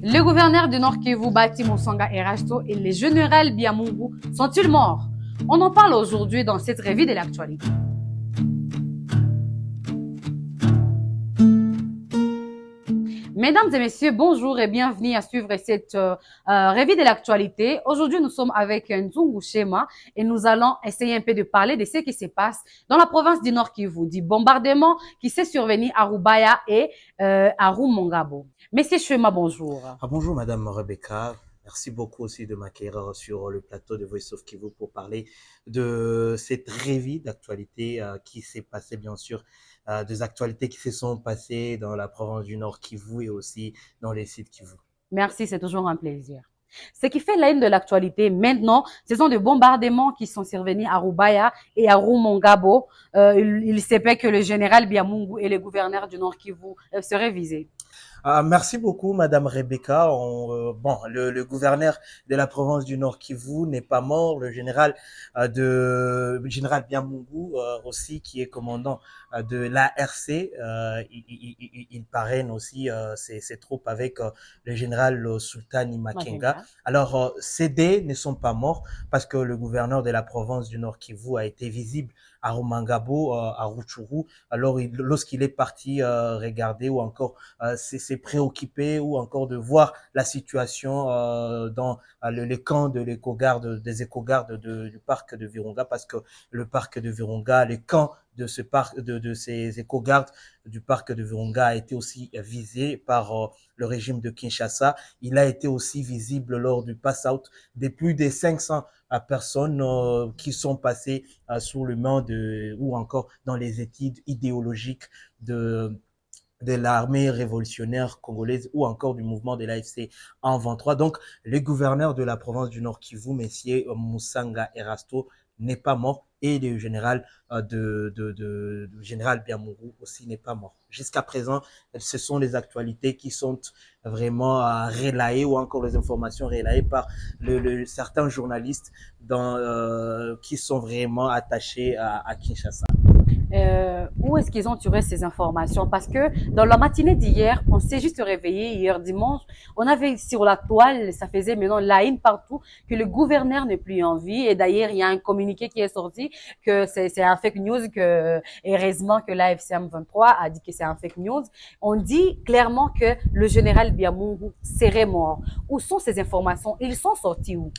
Le gouverneur du Nord Kivu, Bati Moussanga Erasto, et le général Biamungu sont-ils morts? On en parle aujourd'hui dans cette revue de l'actualité. Mesdames et messieurs, bonjour et bienvenue à suivre cette revue de l'actualité. Aujourd'hui, nous sommes avec Nzungu Shema et nous allons essayer un peu de parler de ce qui se passe dans la province du Nord Kivu, du bombardement qui s'est survenu à Rubaya et à Rumongabo. Monsieur Shema, bonjour. Bonjour Madame Rebecca, merci beaucoup aussi de m'accueillir sur le plateau de Voice of Kivu pour parler de cette revue d'actualité qui s'est passée bien sûr, des actualités qui se sont passées dans la province du Nord Kivu et aussi dans les sites Kivu. Merci, c'est toujours un plaisir. Ce qui fait la une de l'actualité maintenant, ce sont des bombardements qui sont survenus à Rubaya et à Rumongabo. Il se peut que le général Biamungu et le gouverneur du Nord Kivu seraient visés. Merci beaucoup, Madame Rebecca. Le gouverneur de la province du Nord Kivu n'est pas mort. Le général Biamungu aussi, qui est commandant de l'ARC, il parraine aussi ses troupes avec le général Sultani Makenga. Alors, ces deux ne sont pas morts parce que le gouverneur de la province du Nord Kivu a été visible à Rumangabo, à Rutshuru. Alors, lorsqu'il est parti regarder ou encore s'est préoccupé ou encore de voir la situation dans les camps de l'éco-garde, des éco-gardes du parc de Virunga, parce que le parc de Virunga, les camps de ce parc, de ces éco-gardes du parc de Virunga a été aussi visé par le régime de Kinshasa. Il a été aussi visible lors du pass-out de plus de 500 personnes qui sont passées sous le main ou encore dans les études idéologiques de l'armée révolutionnaire congolaise ou encore du mouvement de l'AFC en 23. Donc, le gouverneur de la province du Nord Kivu, messieurs Moussanga Erasto, n'est pas mort et le général général Biamungu aussi n'est pas mort. Jusqu'à présent, ce sont les actualités qui sont vraiment relayées ou encore les informations relayées par certains journalistes qui sont vraiment attachés à Kinshasa. Où est-ce qu'ils ont tiré ces informations? Parce que dans la matinée d'hier, on s'est juste réveillé hier dimanche, on avait sur la toile, ça faisait maintenant la haine partout, que le gouverneur n'est plus en vie. Et d'ailleurs, il y a un communiqué qui est sorti que c'est un fake news, que heureusement que l'AFCM 23 a dit que c'est un fake news. On dit clairement que le général Biamungu serait mort. Où sont ces informations? Ils sont sortis où?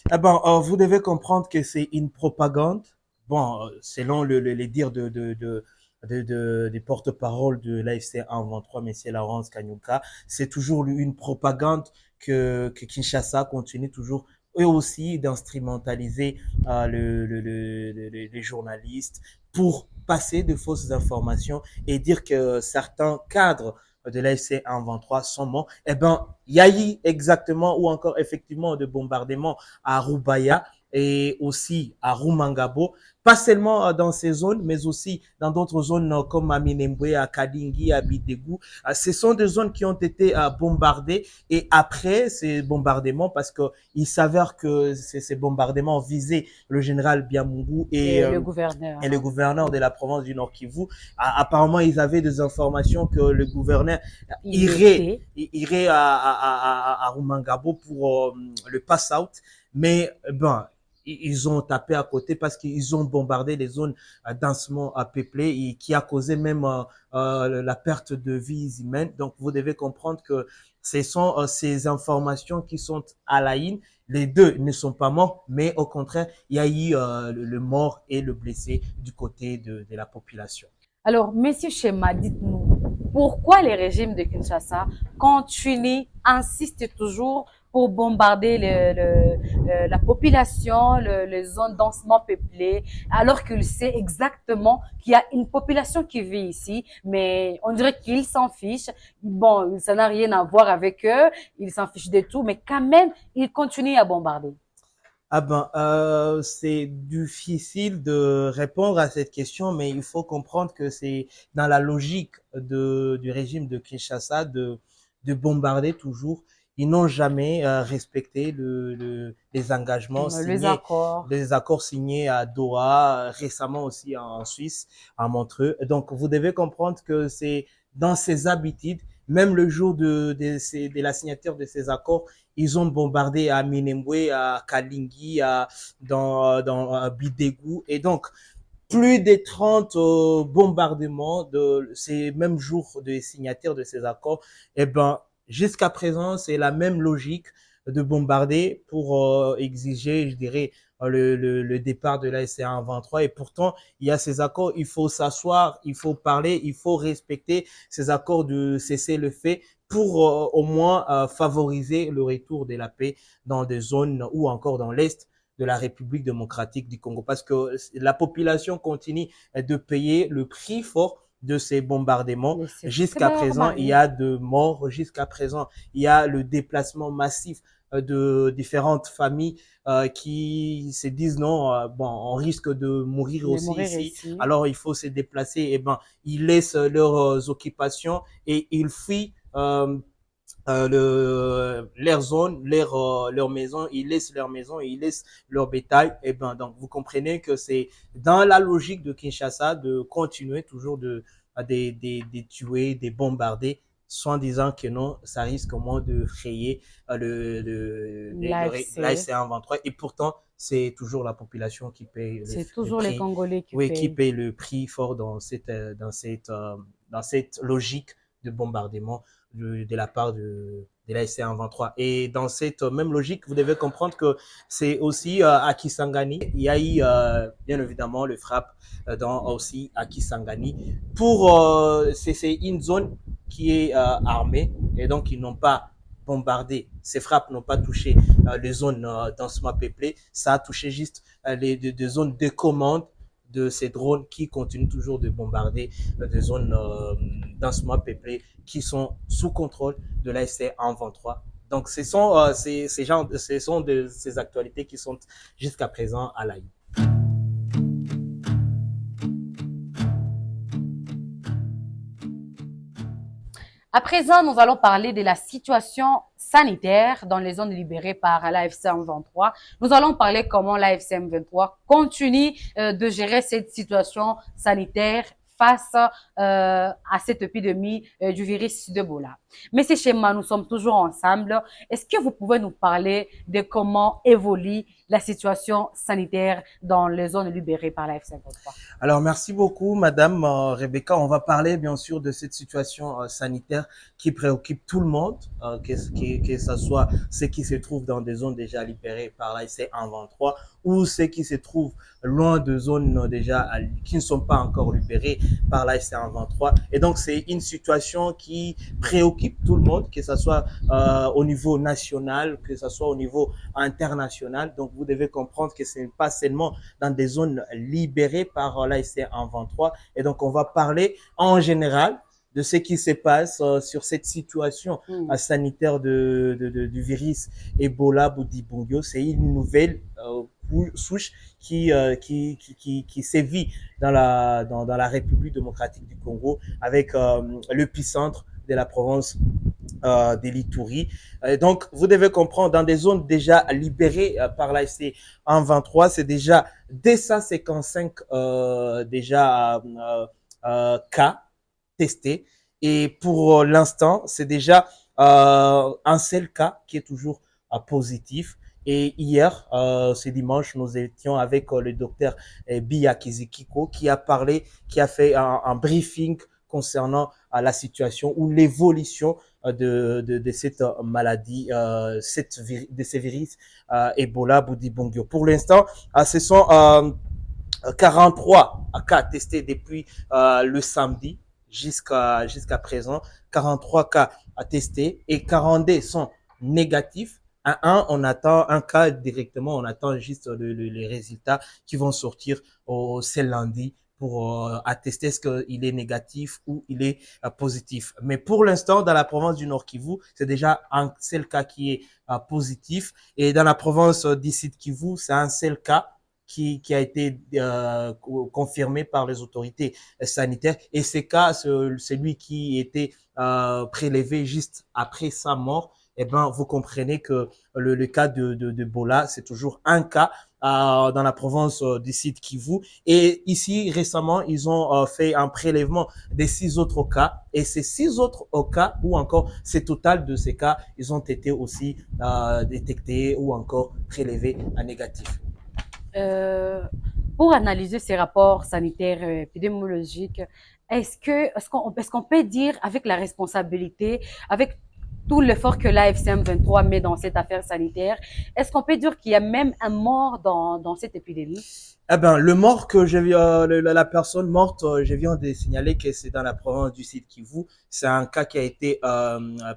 Vous devez comprendre que c'est une propagande. Bon, selon les dires des porte-parole de l'AFC 123, M. Laurence Kanyuka, c'est toujours une propagande que Kinshasa continue toujours eux aussi d'instrumentaliser les journalistes pour passer de fausses informations et dire que certains cadres de l'AFC 123 sont morts. Il y a eu exactement ou encore effectivement de bombardements à Rubaya et aussi à Rumangabo, pas seulement dans ces zones, mais aussi dans d'autres zones comme à Minembwe, à Kadingi, à Bidegou. Ce sont des zones qui ont été bombardées et après ces bombardements, parce que il s'avère que ces bombardements visaient le général Biamungu Et le gouverneur de la province du Nord Kivu. Apparemment, ils avaient des informations que le gouverneur irait à Rumangabo pour le pass-out, mais ils ont tapé à côté parce qu'ils ont bombardé les zones densément peuplées et qui a causé même la perte de vies humaines. Donc, vous devez comprendre que ce sont ces informations qui sont à la haine. Les deux ne sont pas morts, mais au contraire, il y a eu le mort et le blessé du côté de la population. Alors, Monsieur Shema, dites-nous, pourquoi les régimes de Kinshasa continuent, insistent toujours pour bombarder la population, les zones densément peuplées, alors qu'il sait exactement qu'il y a une population qui vit ici, mais on dirait qu'ils s'en fichent. Bon, ça n'a rien à voir avec eux, ils s'en fichent de tout, mais quand même, ils continuent à bombarder. C'est difficile de répondre à cette question, mais il faut comprendre que c'est dans la logique du régime de Kinshasa de bombarder toujours. Ils n'ont jamais respecté les engagements signés, les accords signés à Doha, récemment aussi en Suisse, à Montreux. Donc, vous devez comprendre que c'est dans ces habitudes, Même le jour de la signature de ces accords, ils ont bombardé à Minembwe, à Kalingi, dans Bidegou. Et donc, plus de 30 bombardements de ces mêmes jours de signature de ces accords. Eh ben, jusqu'à présent, c'est la même logique de bombarder pour exiger, je dirais, le départ de la SCA en 23. Et pourtant, il y a ces accords, il faut s'asseoir, il faut parler, il faut respecter ces accords de cessez-le-feu pour au moins favoriser le retour de la paix dans des zones ou encore dans l'Est de la République démocratique du Congo, parce que la population continue de payer le prix fort de ces bombardements. C'est Jusqu'à présent, normal, il y oui. a de morts. Jusqu'à présent, il y a le déplacement massif de différentes familles qui se disent non, bon, on risque de mourir De aussi mourir ici, ici. alors il faut se déplacer. Et ben, ils laissent leurs occupations et ils fuient leur zone, leur maison, ils laissent leur maison, ils laissent leur bétail. Et ben, donc, vous comprenez que c'est dans la logique de Kinshasa de continuer toujours de tuer, de bombarder, soit en disant que non, ça risque au moins de frayer L'AFC, l'ASC 23. Et pourtant, c'est toujours la population qui paye c'est le toujours les prix, Congolais qui oui, qui payent. paye le prix fort dans cette logique de bombardement de la part de la SC 23. Et dans cette même logique, vous devez comprendre que c'est aussi à Kisangani, il y a eu bien évidemment le frappe dans aussi à Kisangani. C'est une zone qui est armée et donc ils n'ont pas bombardé. Ces frappes n'ont pas touché les zones densément peuplées. Ça a touché juste des zones de commande de ces drones qui continuent toujours de bombarder des zones densément peuplées qui sont sous contrôle de l'ASC en 23. Donc, ce sont ces actualités qui sont jusqu'à présent à l'AI. À présent, nous allons parler de la situation sanitaire dans les zones libérées par l'AFC M23. Nous allons parler comment l'AFC M23 continue de gérer cette situation sanitaire face à cette épidémie du virus d'Ebola. Mais c'est chez moi, nous sommes toujours ensemble. Est-ce que vous pouvez nous parler de comment évolue la situation sanitaire dans les zones libérées par l'AFC M23? Alors, merci beaucoup, Madame Rebecca. On va parler, bien sûr, de cette situation sanitaire qui préoccupe tout le monde, que ce soit ceux qui se trouvent dans des zones déjà libérées par l'ASC 123 ou ceux qui se trouvent loin de zones déjà qui ne sont pas encore libérées par l'ASC 123. Et donc, c'est une situation qui préoccupe tout le monde, que ce soit au niveau national, que ce soit au niveau international. Donc, vous devez comprendre que ce n'est pas seulement dans des zones libérées par l'ASC 123. Et donc, on va parler en général de ce qui se passe sur cette situation sanitaire du virus Ebola Budibugyo. C'est une nouvelle souche qui sévit dans la République démocratique du Congo avec l'épicentre de la province de l'Itourie. Donc, vous devez comprendre, dans des zones déjà libérées par l'AFC en 23, c'est déjà 255 déjà cas testés. Et pour l'instant, c'est déjà un seul cas qui est toujours positif. Et hier, ce dimanche, nous étions avec le docteur Biya Kizikiko qui a parlé, qui a fait un briefing concernant la situation ou l'évolution de cette maladie, de ces virus Ebola Budibongyo. Pour l'instant, ce sont 43 cas testés depuis le samedi jusqu'à présent. 43 cas testés et 42 sont négatifs. On attend un cas directement, on attend juste les résultats qui vont sortir ce lundi pour attester est-ce qu'il est négatif ou il est positif. Mais pour l'instant, dans la province du Nord Kivu, c'est déjà un seul cas qui est positif. Et dans la province d'Ici Kivu, c'est un seul cas qui a été confirmé par les autorités sanitaires. Et c'est cas, celui qui était prélevé juste après sa mort, eh ben, vous comprenez que le cas de Bola, c'est toujours un cas dans la province du sud Kivu. Et ici, récemment, ils ont fait un prélèvement des 6 autres cas. Et ces 6 autres cas, ou encore ces total de ces cas, ils ont été aussi détectés ou encore prélevés à négatif. Euh, pour analyser ces rapports sanitaires épidémiologiques, est-ce qu'on peut dire avec la responsabilité, avec tout l'effort que l'AFCM 23 met dans cette affaire sanitaire, est-ce qu'on peut dire qu'il y a même un mort dans cette épidémie? Eh ben, le mort que je viens, la personne morte, je viens de signaler que c'est dans la province du Sud Kivu. C'est un cas qui a été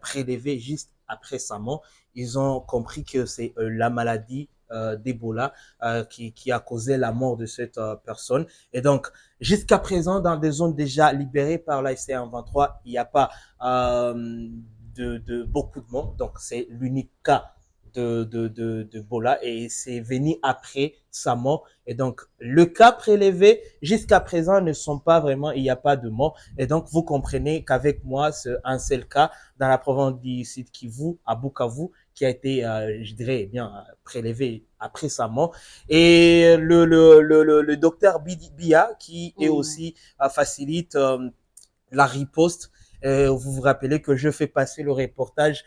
prélevé juste après sa mort. Ils ont compris que c'est la maladie d'Ebola qui a causé la mort de cette personne. Et donc, jusqu'à présent, dans des zones déjà libérées par la FCM 23, il n'y a pas de beaucoup de morts. Donc, c'est l'unique cas de Bola et c'est venu après sa mort. Et donc, le cas prélevé jusqu'à présent ne sont pas vraiment, il n'y a pas de mort. Et donc, vous comprenez qu'avec moi, c'est un seul cas dans la province du Sud Kivu, à Bukavu, qui a été, je dirais, bien prélevé après sa mort. Et le docteur Bia, qui est aussi facilite la riposte. Vous vous rappelez que je fais passer le reportage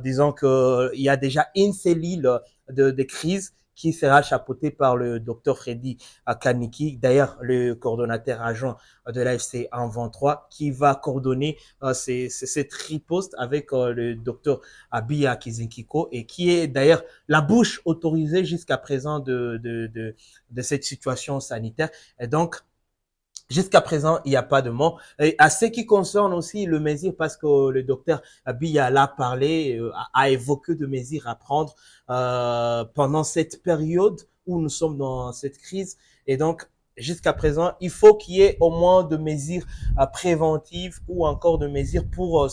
disant qu'il y a déjà une cellule de crise qui sera chapeautée par le docteur Freddy Kaniki, d'ailleurs le coordonnateur agent de l'AFC 123, qui va coordonner cette riposte avec le docteur Abia Kizinkiko et qui est d'ailleurs la bouche autorisée jusqu'à présent de cette situation sanitaire. Et donc, jusqu'à présent, il n'y a pas de mort. Et à ce qui concerne aussi le mesure, parce que le docteur Biya l'a parlé, a évoqué de mesures à prendre pendant cette période où nous sommes dans cette crise. Et donc, jusqu'à présent, il faut qu'il y ait au moins de mesures préventives ou encore de mesures pour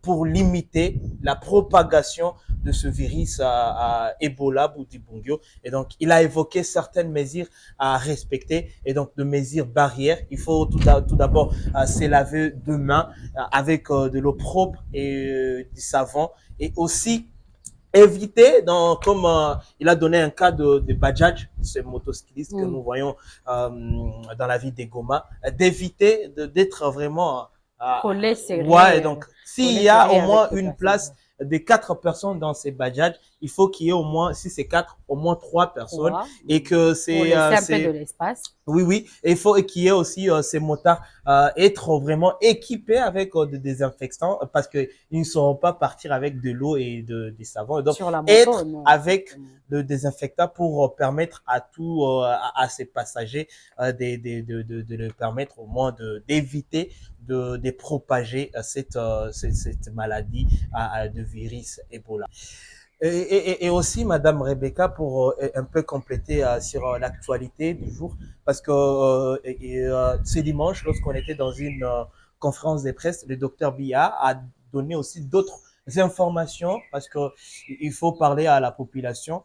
pour limiter la propagation de ce virus à Ebola Boudibongyo. Et donc, il a évoqué certaines mesures à respecter et donc de mesures barrières. Il faut tout d'abord se laver deux mains avec de l'eau propre et du savon et aussi éviter, comme il a donné un cas de Bajaj, ce motocycliste que nous voyons dans la ville des Goma, d'éviter d'être vraiment Collé serré, ouais, donc s'il collé y a serré au avec moins les une personnes. place de 4 personnes dans ces Bajaj, il faut qu'il y ait au moins, si c'est 4, au moins 3 personnes Trois, et que pour laisser un peu de l'espace. oui, oui. Et il faut qu'il y ait aussi ces motards être vraiment équipés avec des désinfectants parce qu'ils ne sauront pas partir avec de l'eau et des savons. Et donc, Sur la moto, être non, avec exactement. le désinfectant pour permettre à tous, à ces passagers de leur permettre au moins d'éviter de propager cette maladie de virus Ebola. Et aussi, Madame Rebecca, pour un peu compléter sur l'actualité du jour, parce que ce dimanche, lorsqu'on était dans une conférence de presse, le docteur Bia a donné aussi d'autres informations, parce que il faut parler à la population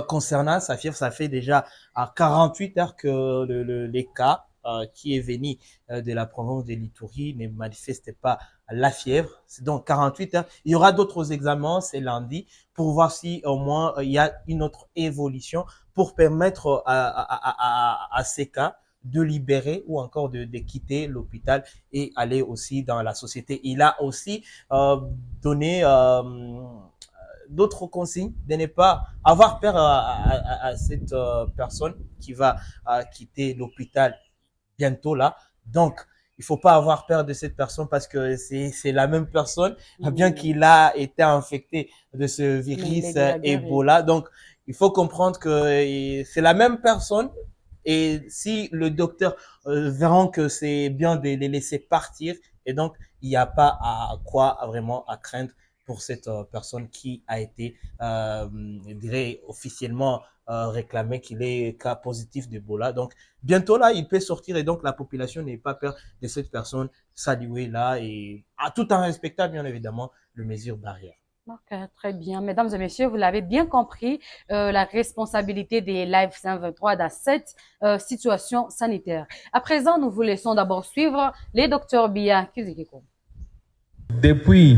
concernant Saphir. Ça fait déjà à 48 heures que les cas qui est venu de la province de l'Itourie ne manifestent pas la fièvre. C'est donc 48 heures. Il y aura d'autres examens, c'est lundi, pour voir si au moins il y a une autre évolution pour permettre à ces cas de libérer ou encore de quitter l'hôpital et aller aussi dans la société. Il a aussi donné d'autres consignes de ne pas avoir peur à cette personne qui va quitter l'hôpital bientôt là. Donc, il faut pas avoir peur de cette personne parce que c'est la même personne, bien qu'il a été infecté de ce Mais il est virus déjà guéri. Ebola. Donc, il faut comprendre que c'est la même personne. Et si le docteur verront que c'est bien de les laisser partir, et donc il n'y a pas à quoi vraiment à craindre pour cette personne qui a été, je dirais, officiellement réclamé qu'il est cas positif d'Ebola. Donc, bientôt là, il peut sortir et donc la population n'ait pas peur de cette personne saluée là et tout en respectant bien évidemment les mesures barrières. Ok, très bien. Mesdames et messieurs, vous l'avez bien compris, la responsabilité des Live 123 dans cette situation sanitaire. À présent, nous vous laissons d'abord suivre les docteurs Bia Kizikiko. Depuis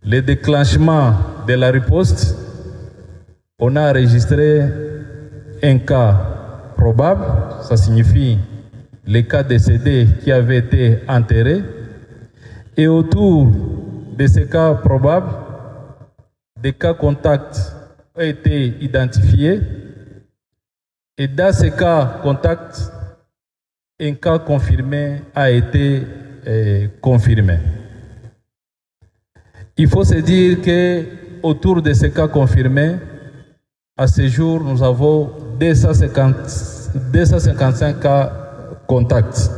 le déclenchement de la riposte, on a enregistré un cas probable, ça signifie les cas décédés qui avaient été enterrés, et autour de ces cas probables, des cas contacts ont été identifiés, et dans ces cas contacts, un cas confirmé a été confirmé. Il faut se dire qu'autour de ces cas confirmés, à ce jour, nous avons 255 cas contacts.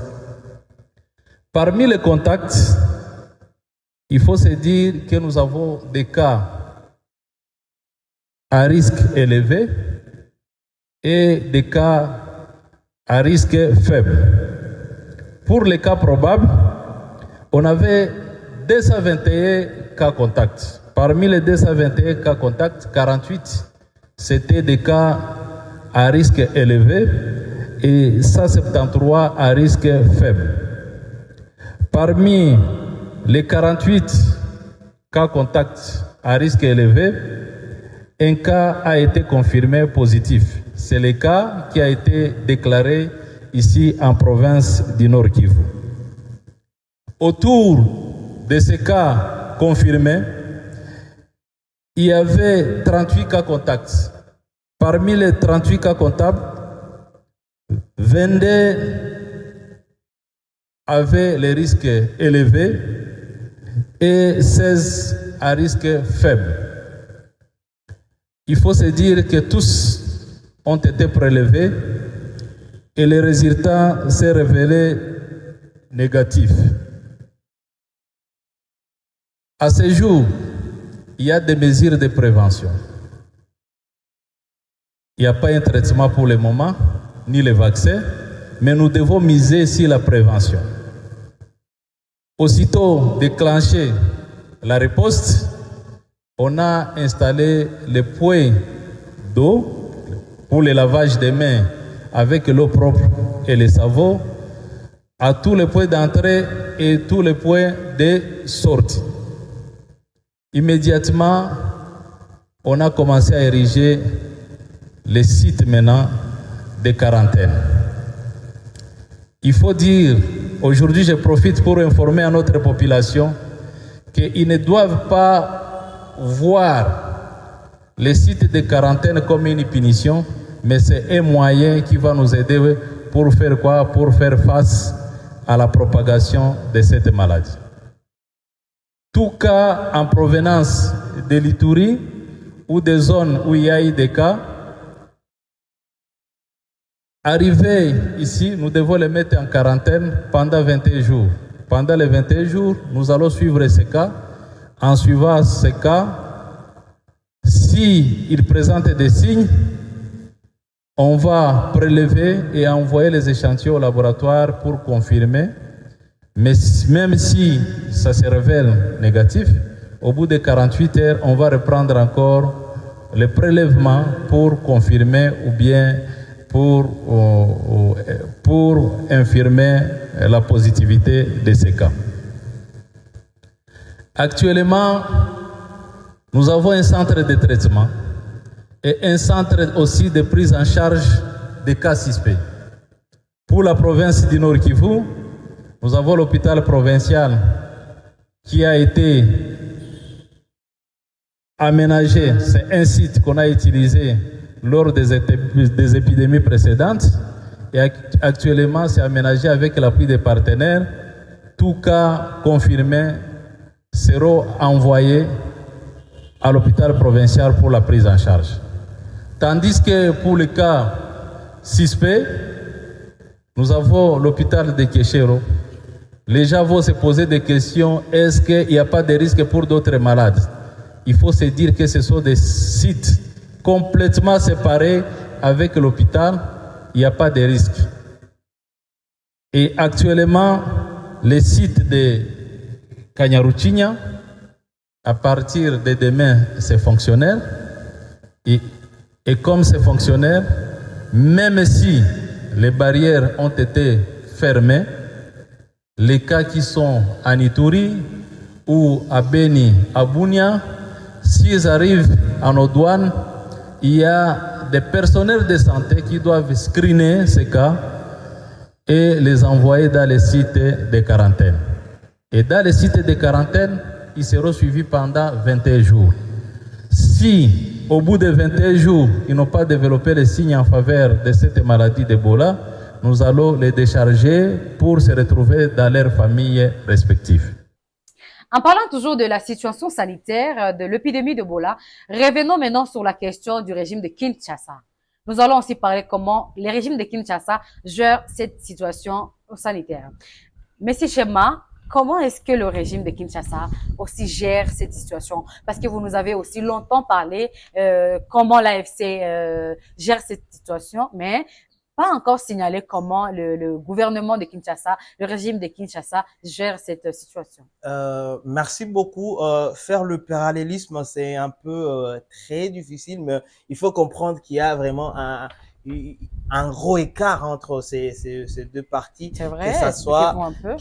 Parmi les contacts, il faut se dire que nous avons des cas à risque élevé et des cas à risque faible. Pour les cas probables, on avait 221 cas contacts. Parmi les 221 cas contacts, 48 c'était des cas à risque élevé et 173 à risque faible. Parmi les 48 cas contacts à risque élevé, un cas a été confirmé positif. C'est le cas qui a été déclaré ici en province du Nord Kivu. Autour de ces cas confirmés, il y avait 38 cas contacts. Parmi les 38 cas comptables, 22 avaient les risques élevés et 16 à risque faible. Il faut se dire que tous ont été prélevés et le résultat s'est révélé négatif. À ce jour, il y a des mesures de prévention. Il n'y a pas un traitement pour le moment, ni le vaccin, mais nous devons miser sur la prévention. Aussitôt déclenché la riposte, on a installé les points d'eau pour le lavage des mains avec l'eau propre et le savon à tous les points d'entrée et tous les points de sortie. Immédiatement, on a commencé à ériger les sites maintenant de quarantaine. Il faut dire, aujourd'hui je profite pour informer à notre population qu'ils ne doivent pas voir les sites de quarantaine comme une punition, mais c'est un moyen qui va nous aider pour faire quoi? Pour faire face à la propagation de cette maladie. Tout cas en provenance de l'Ituri ou des zones où il y a eu des cas, arrivés ici, nous devons les mettre en quarantaine pendant 21 jours. Pendant les 21 jours, nous allons suivre ces cas. En suivant ces cas, s'ils présentent des signes, on va prélever et envoyer les échantillons au laboratoire pour confirmer. Mais même si ça se révèle négatif, au bout de 48 heures, on va reprendre encore le prélèvement pour confirmer ou bien pour infirmer la positivité de ces cas. Actuellement, nous avons un centre de traitement et un centre aussi de prise en charge des cas suspects. Pour la province du Nord Kivu, nous avons l'hôpital provincial qui a été aménagé. C'est un site qu'on a utilisé lors des épidémies précédentes et actuellement c'est aménagé avec l'appui des partenaires. Tout cas confirmé seront envoyés à l'hôpital provincial pour la prise en charge. Tandis que pour les cas suspects, nous avons l'hôpital de Kéchero. Les gens vont se poser des questions, est-ce qu'il n'y a pas de risque pour d'autres malades? Il faut se dire que ce sont des sites complètement séparés avec l'hôpital, il n'y a pas de risque. Et actuellement, les sites de Kanyaruchinya, à partir de demain, c'est fonctionnel. Et comme c'est fonctionnel, même si les barrières ont été fermées, les cas qui sont en Ituri ou à Beni, à Bunia, s'ils arrivent à nos douanes, il y a des personnels de santé qui doivent screener ces cas et les envoyer dans les sites de quarantaine. Et dans les sites de quarantaine, ils seront suivis pendant 21 jours. Si, au bout de 21 jours, ils n'ont pas développé les signes en faveur de cette maladie d'Ebola, nous allons les décharger pour se retrouver dans leurs familles respectives. En parlant toujours de la situation sanitaire de l'épidémie d'Ebola, revenons maintenant sur la question du régime de Kinshasa. Nous allons aussi parler comment les régimes de Kinshasa gèrent cette situation sanitaire. Monsieur Chema, comment est-ce que le régime de Kinshasa aussi gère cette situation? Parce que vous nous avez aussi longtemps parlé comment l'AFC gère cette situation, mais pas encore signalé comment le gouvernement de Kinshasa, le régime de Kinshasa gère cette situation. Merci beaucoup. Faire le parallélisme, c'est un peu très difficile, mais il faut comprendre qu'il y a vraiment un gros écart entre ces deux parties. C'est vrai, que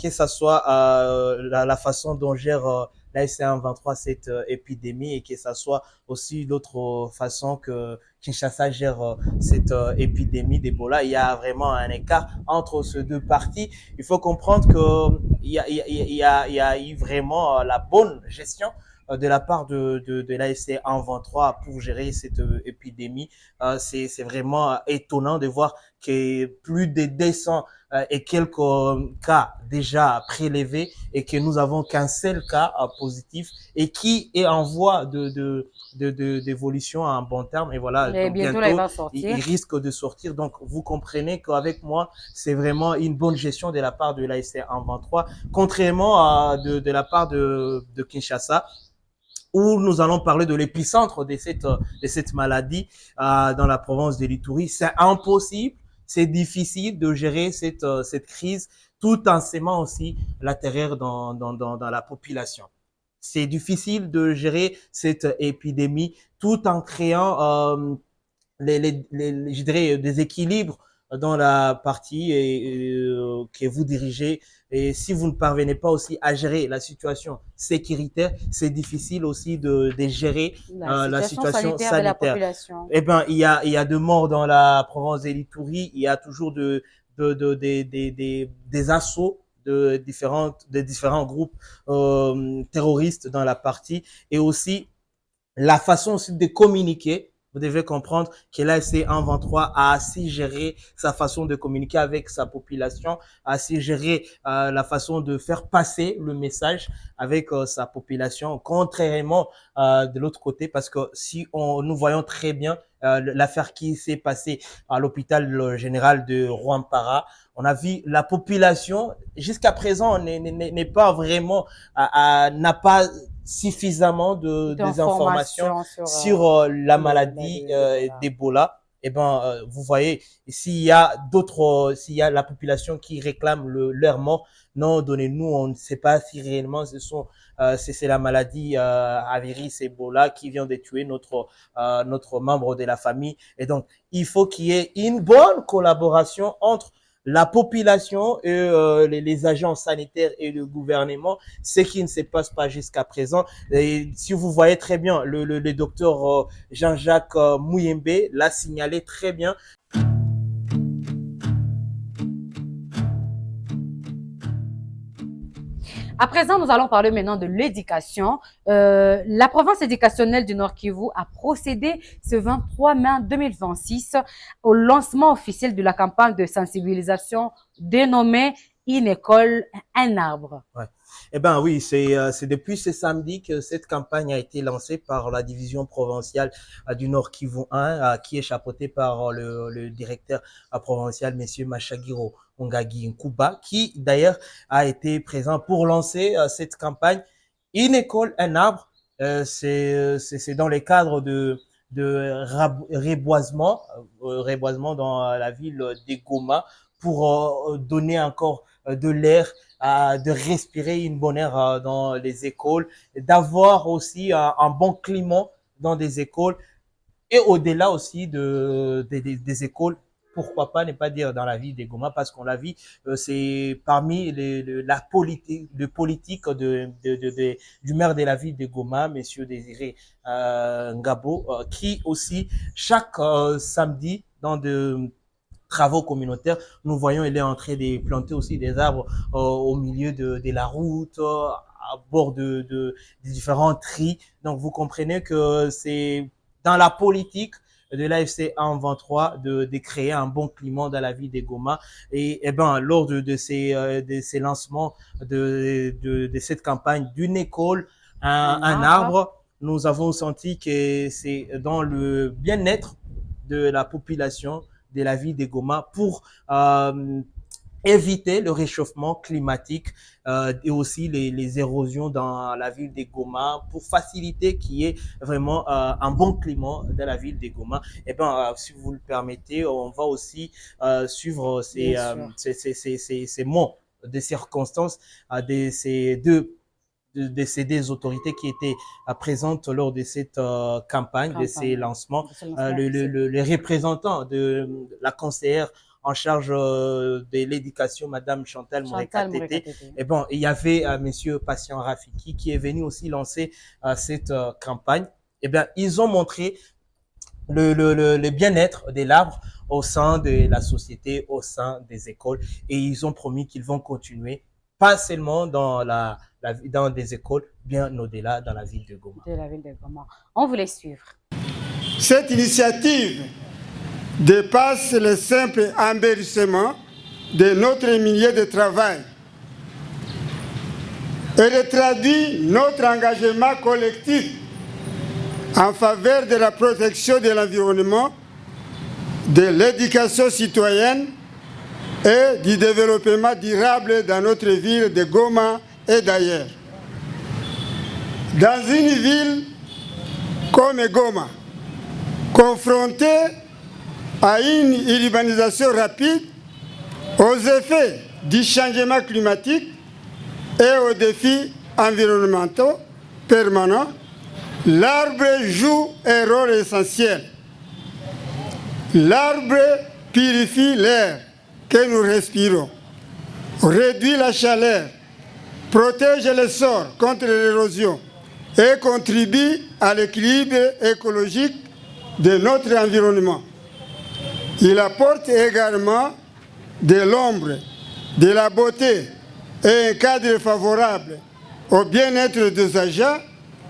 ça soit la façon dont gère la SC123 cette épidémie et que ça soit aussi l'autre façon que Kinshasa gère cette épidémie d'Ebola. Il y a vraiment un écart entre ces deux parties. Il faut comprendre que il y a eu vraiment la bonne gestion de la part de l'ASC 123 pour gérer cette épidémie. C'est vraiment étonnant de voir que plus de 200 et quelques cas déjà prélevés et que nous avons qu'un seul cas positif et qui est en voie d'évolution à un bon terme. Et voilà, et donc bientôt, bientôt il risque de sortir. Donc, vous comprenez qu'avec moi, c'est vraiment une bonne gestion de la part de l'ASC 123, contrairement à de la part de Kinshasa, où nous allons parler de l'épicentre de cette maladie dans la province de l'Ituri. C'est impossible, c'est difficile de gérer cette crise tout en sémant aussi la terreur dans la population. C'est difficile de gérer cette épidémie tout en créant je dirais, des équilibres dans la partie que vous dirigez. Et si vous ne parvenez pas aussi à gérer la situation sécuritaire, c'est difficile aussi de gérer la situation sanitaire. De la population. Eh ben, il y a de morts dans la province de l'Ituri. Il y a toujours des assauts de différents groupes terroristes dans la partie, et aussi la façon aussi de communiquer. Vous devez comprendre que l'ASC 123 a assez géré sa façon de communiquer avec sa population, a assez géré la façon de faire passer le message avec sa population, contrairement de l'autre côté, parce que si nous voyons très bien l'affaire qui s'est passée à l'hôpital général de Rwampara, on a vu la population, jusqu'à présent, n'est pas vraiment, n'a pas suffisamment des informations sur la maladie d'Ebola. Eh ben, vous voyez, s'il y a la population qui réclame leur mort, non, donnez-nous, on ne sait pas si réellement c'est la maladie virus Ebola qui vient de tuer notre membre de la famille. Et donc, il faut qu'il y ait une bonne collaboration entre la population et les agents sanitaires et le gouvernement, ce qui ne se passe pas jusqu'à présent. Et si vous voyez très bien, le docteur Jean-Jacques Mouyembe l'a signalé très bien. À présent, nous allons parler maintenant de l'éducation. La province éducationnelle du Nord Kivu a procédé ce 23 mai 2026 au lancement officiel de la campagne de sensibilisation dénommée Une école, un arbre. Ouais. Eh ben oui, c'est depuis ce samedi que cette campagne a été lancée par la division provinciale du Nord Kivu 1, qui est chapeautée par le directeur provincial, monsieur Machagiro Ongagi Nkuba, qui d'ailleurs a été présent pour lancer cette campagne. Une école, un arbre, c'est dans les cadres de reboisement dans la ville de Goma pour donner encore de l'air, de respirer une bonne air dans les écoles, d'avoir aussi un bon climat dans des écoles et au-delà aussi des écoles, pourquoi pas ne pas dire dans la ville de Goma, parce qu'on l'a vu, c'est parmi la politique, du maire de la ville de Goma, Monsieur Désiré Ngabo, qui aussi chaque samedi dans de travaux communautaires, nous voyons il est en train de planter aussi des arbres au milieu de la route, à bord des différents tris. Donc vous comprenez que c'est dans la politique de l'AFC A23 de créer un bon climat dans la ville de Goma. Et ben, lors de ces lancements de cette campagne d'une école, un arbre, nous avons senti que c'est dans le bien-être de la population de la ville de Goma pour éviter le réchauffement climatique et aussi les érosions dans la ville de Goma pour faciliter qu'il y ait vraiment un bon climat dans la ville de Goma. Et ben, si vous le permettez, on va aussi suivre ces mots de circonstances de ces deux autorités qui étaient présentes lors de cette campagne, de ces lancements. Les représentants de la conseillère en charge de l'éducation, Madame Chantal Moureka-Tété. Et bon, il y avait Monsieur Patient Rafiki qui est venu aussi lancer cette campagne. Et bien, ils ont montré le bien-être de l'arbre au sein de la société, au sein des écoles, et ils ont promis qu'ils vont continuer, pas seulement dans dans des écoles, bien au-delà, dans la ville de Goma. De la ville de Goma. On voulait suivre. Cette initiative dépasse le simple embellissement de notre milieu de travail. Elle traduit notre engagement collectif en faveur de la protection de l'environnement, de l'éducation citoyenne et du développement durable dans notre ville de Goma et d'ailleurs. Dans une ville comme Goma, confrontée à une urbanisation rapide, aux effets du changement climatique et aux défis environnementaux permanents, l'arbre joue un rôle essentiel. L'arbre purifie l'air que nous respirons, réduit la chaleur, protège le sol contre l'érosion et contribue à l'équilibre écologique de notre environnement. Il apporte également de l'ombre, de la beauté et un cadre favorable au bien-être des agents,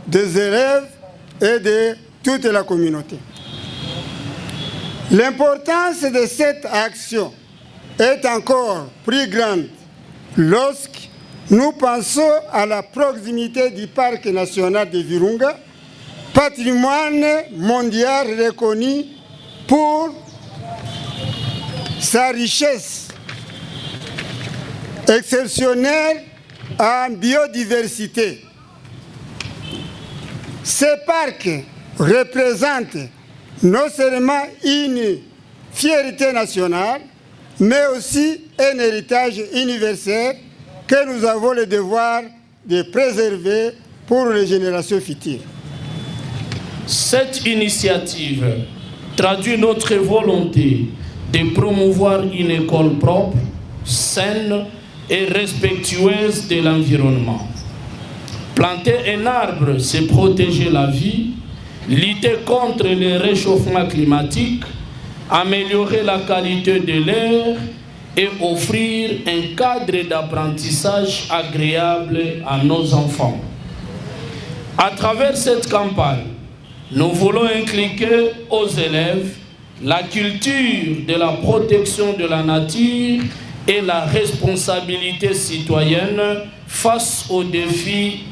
des élèves et de toute la communauté. L'importance de cette action est encore plus grande lorsque nous pensons à la proximité du parc national de Virunga, patrimoine mondial reconnu pour sa richesse exceptionnelle en biodiversité. Ce parc représente non seulement une fierté nationale, mais aussi un héritage universel que nous avons le devoir de préserver pour les générations futures. Cette initiative traduit notre volonté de promouvoir une école propre, saine et respectueuse de l'environnement. Planter un arbre, c'est protéger la vie, lutter contre le réchauffement climatique, améliorer la qualité de l'air et offrir un cadre d'apprentissage agréable à nos enfants. À travers cette campagne, nous voulons inculquer aux élèves la culture de la protection de la nature et la responsabilité citoyenne face aux défis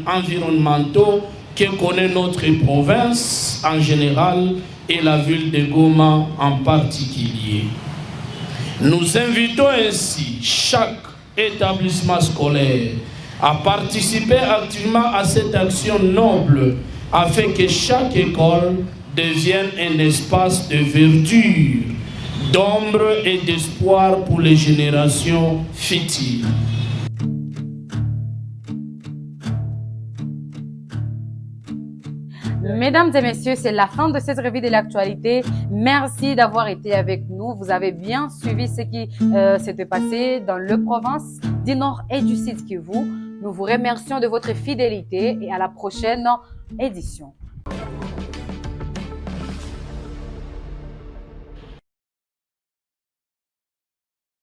environnementaux que connaît notre province en général et la ville de Goma en particulier. Nous invitons ainsi chaque établissement scolaire à participer activement à cette action noble afin que chaque école devienne un espace de verdure, d'ombre et d'espoir pour les générations futures. mesdames et messieurs, c'est la fin de cette revue de l'actualité. Merci d'avoir été avec nous. Vous avez bien suivi ce qui s'était passé dans le province du Nord et du Sud Kivu. Nous vous remercions de votre fidélité et à la prochaine édition.